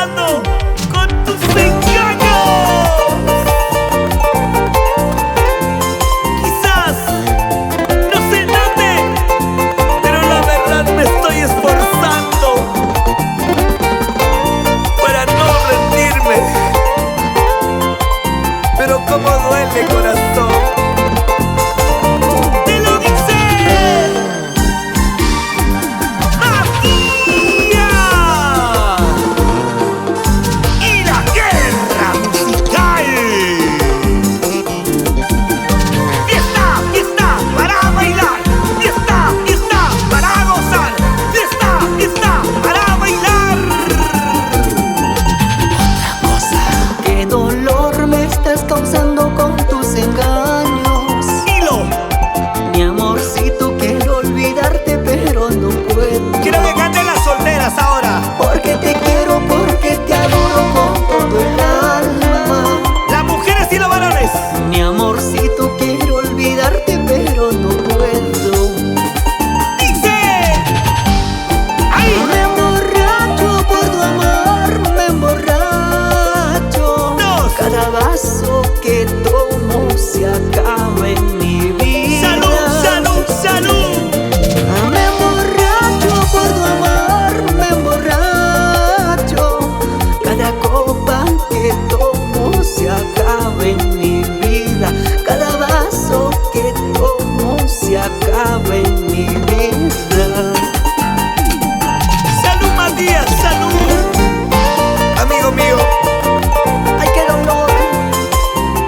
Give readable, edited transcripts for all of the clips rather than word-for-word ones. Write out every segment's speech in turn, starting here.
esforzando con tus engaños. Quizás no se note, pero la verdad me estoy esforzando para no rendirme. Pero como duele, corazón. Te lo dice Matías y la guerra musical. Fiesta, fiesta para bailar. Fiesta, fiesta para gozar. Fiesta, fiesta para bailar. Otra cosa. Qué dolor me estás causando con tus engaños. Dilo. Mi amorcito, quiero olvidarte, pero no puedo. Quiero que canten las solteras ahora. Porque te quiero, porque te adoro con todo el alma. Las mujeres y los varones. Mi amorcito, quiero olvidarte, pero no puedo. Dice. Ahí. Me emborracho por tu amor, me emborracho. Dos. Cada vaso que tomo se acaba en mi vida. Salud, salud, salud. Me emborracho por tu amor, me emborracho. Cada copa que tomo se acaba en mi vida. Cada vaso que tomo se acaba en mi vida. Salud, Matías, salud. Amigo mío, Ay, qué dolor,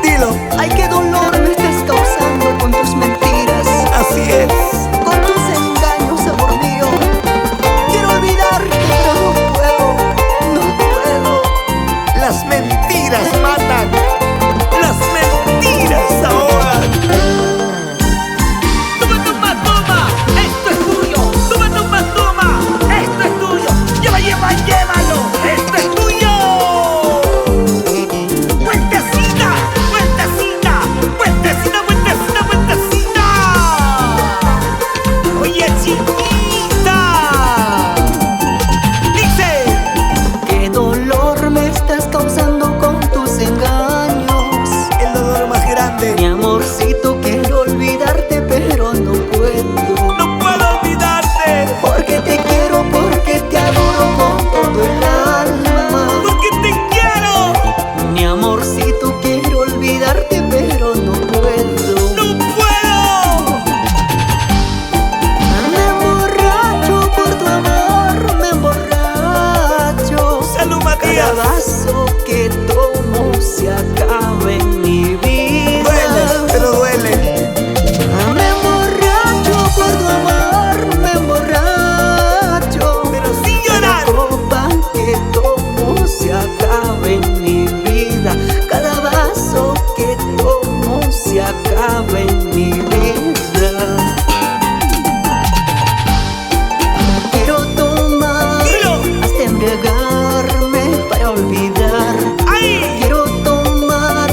dilo. ay, qué dolor me estás causando con tus mentiras, Así es. con tus engaños, amor mío. Quiero olvidarte, pero no puedo, no puedo. Las mentiras matan. Las mentiras ahogan. Toma, toma, toma. Esto es tuyo. Toma, toma, toma. Esto es tuyo. Lleva, lleva, llévalo. Esto es tuyo. Vueltecita, vueltecita, vueltecita, vueltecita, vueltecita. Oye, chiquita. Dice. Qué dolor me estás causando con tus engaños. El dolor más grande. Mi amorcito, quiero olvidarte, pero no puedo. No puedo olvidarte. Porque te quiero, porque te adoro con todo el alma. Porque te quiero. Mi amorcito, quiero olvidarte, pero no puedo. No puedo. Me emborracho por tu amor, me emborracho. Salud, Cada Matías. vaso que tomo se acaba en mi vida. Duele, pero duele. Me emborracho por tu amor, me emborracho. Pero sin Cada llorar. copa que tomo se acaba en mi vida. Cada vaso que tomo se acaba en mi vida. Quiero tomar Dilo. hasta embriagarme para olvidar. Ahí. Quiero tomar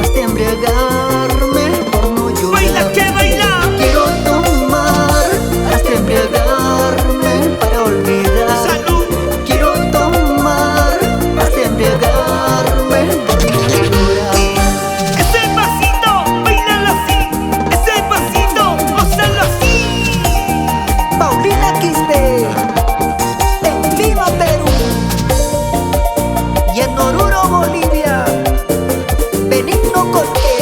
hasta embriagarme por no llorar. Baila que baila. Quiero tomar hasta embriagarme para olvidar. Salud. Quiero tomar hasta embriagarme por no llorar. Ese pasito, bailalo así. Ese pasito, gózalo así. Paulina Quispe, en Lima, Perú, y en Oruro, Bolivia, Benigno Cortés.